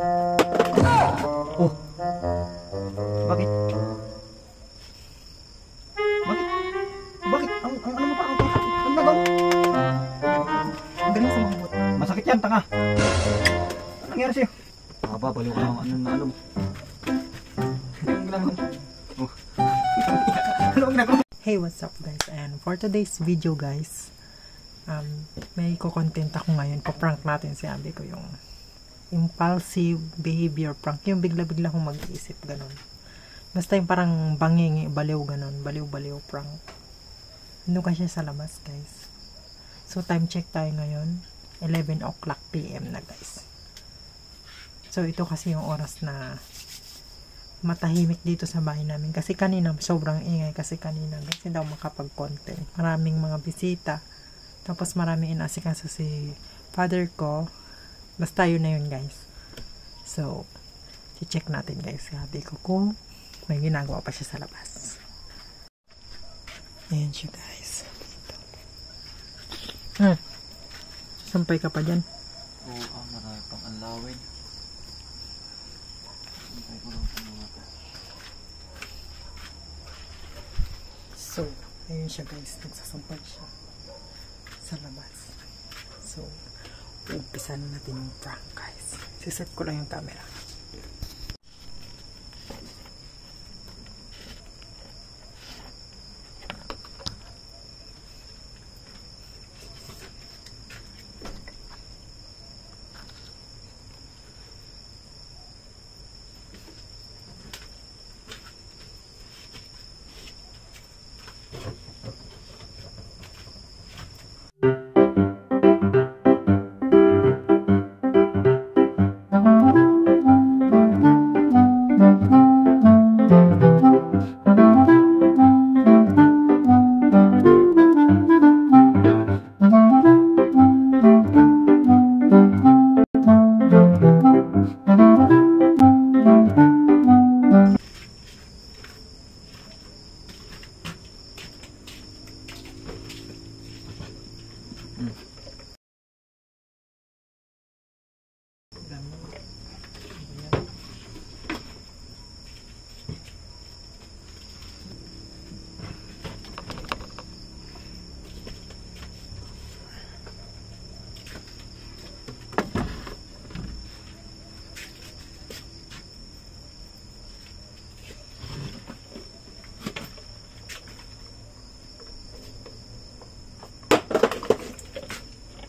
Oh. Bakit? Bakit? Bakit? Ang ano mo pa? Ang nagaw? Ang galing sumambot. Masakit yan, tanga. Anong nangyari sa'yo? Baliw ka ng ano na ano mo. Anong ginagawa mo? Oh. Anong ginagawa mo? Hey, what's up guys? And for today's video guys, may content ako ngayon. Pa-prank natin si Abby ko, yung impulsive behavior prank. Yung bigla-bigla kong mag-iisip, ganun. Basta yung parang bangingi, baliw, ganun. Baliw-baliw prank. Ano kasi sa labas guys. So time check tayo ngayon. 11 o'clock PM na guys. So ito kasi yung oras na matahimik dito sa bahay namin. Kasi kanina sobrang ingay. Kasi kanina guys, hindi ako makapag-content. Maraming mga bisita. Tapos maraming inasikaso si father ko. Basta yun na yun guys. So, i-check natin guys. Sabi ko kung may ginagawa pa siya sa labas. Ayan siya guys. Sampay ka pa dyan. Oo, marami pang anlawin. Sampay ko lang sa mga to. So, ayun siya guys. Nagsasampay siya sa labas. So, umpisa na natin yung prank guys. Siset ko lang yung camera.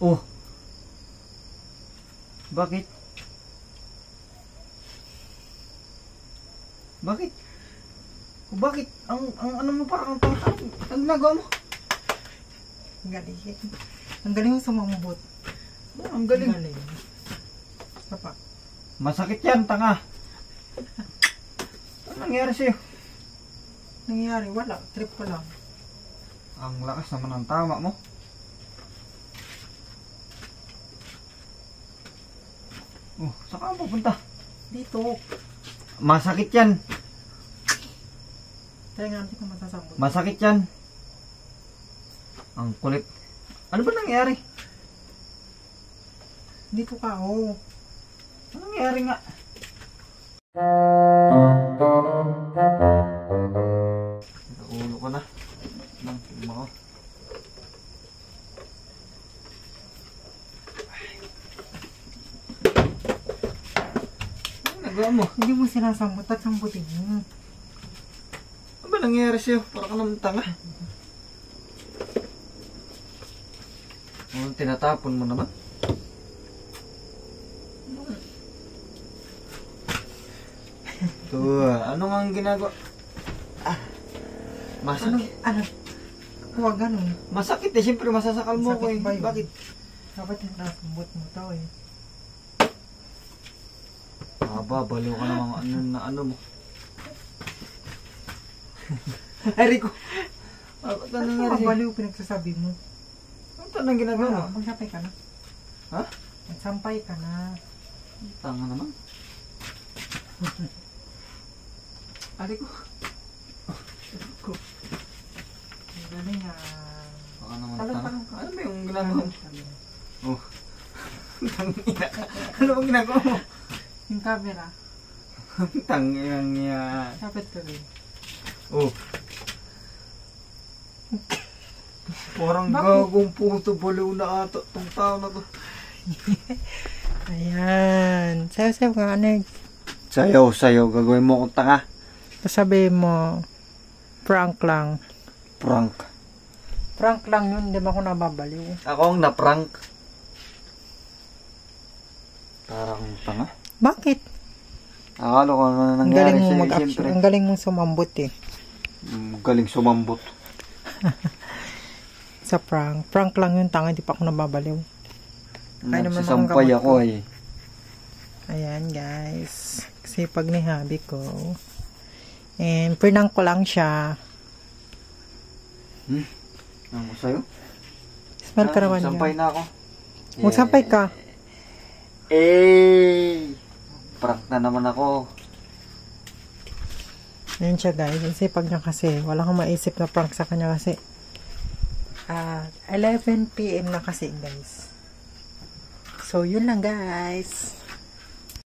Oh. Bakit? Bakit? Bakit? Ang ano mo parang ang ginagawa mo? Ang galing. Ang galing yung sumambot. Ang galing. Ang galing. Papa. Masakit yan, tanga. Ano nangyari sa'yo? Nangyari, wala. Trip ko lang. Ang lakas naman ng tama mo. Oh, saan ka pupunta? Dito. Masakit yan. Kaya nga natin kung masasambot. Masakit yan. Ang kulit. Ano ba nangyari? Dito ka, oh. Ano nangyari nga? Ulo ko na. Nang tigma ko. Ano nagawa mo? Hindi mo sinasambot at sambutin mo. Ano ba nangyari sa'yo? Para ka naman tanga. Ano tinatapon mo naman? Ito, ano nga ang ginagawa? Masakit. Ano? Huwag ganun. Masakit eh, siyempre masasakal mo ko eh. Masakit ba yun? Bakit? Dapat yung nasambot mo to eh. Baliw ka namang ano na ano mo. Ay, Rico! Ano nangyari sa'yo? Baliw pinagsasabi mo. Ano nang ginagawa mo? Magsampay ka na. Ha? Magsampay ka na. Tanga naman. Ari ko. Ko. Galing nga. Baka naman Talong, tanga. talong. Ano ba yung ginagawa mo? Oh. Tangina. Ano bang ginagawa mo? Yung camera. Tangyang yan. Kapit ka rin. Oh. Parang Bakit? gagong puto baliw na ata tong tao na to. Ayan. Sayo-sayo ka, Nerd. Sayaw, gagawin mo akong tanga. Sasabihin mo, prank lang. Prank. Prank lang yun, hindi ba ako nababaliw? Ako ang na-prank. Parang tanga. Bakit? Akala ko ano Ang nangyari galing mong sa'yo, mag-action. siyempre. Ang galing mong sumambot eh. Galing sumambot. Sa prank. Prank lang yun, tanga, hindi pa ako nababaliw. Ay, naman Nagsasampay ang gamot ako ko. eh. Ayan guys. Kasi pag ni hubby ko. And prank ko lang siya. Ano sa'yo? Smell ka naman Sampay yan. na ako. Magsampay ka. Prank na naman ako. Ayan siya guys. Kasi pag niya kasi, wala kang maisip na prank sa kanya kasi 11 PM na kasi guys. So yun lang guys.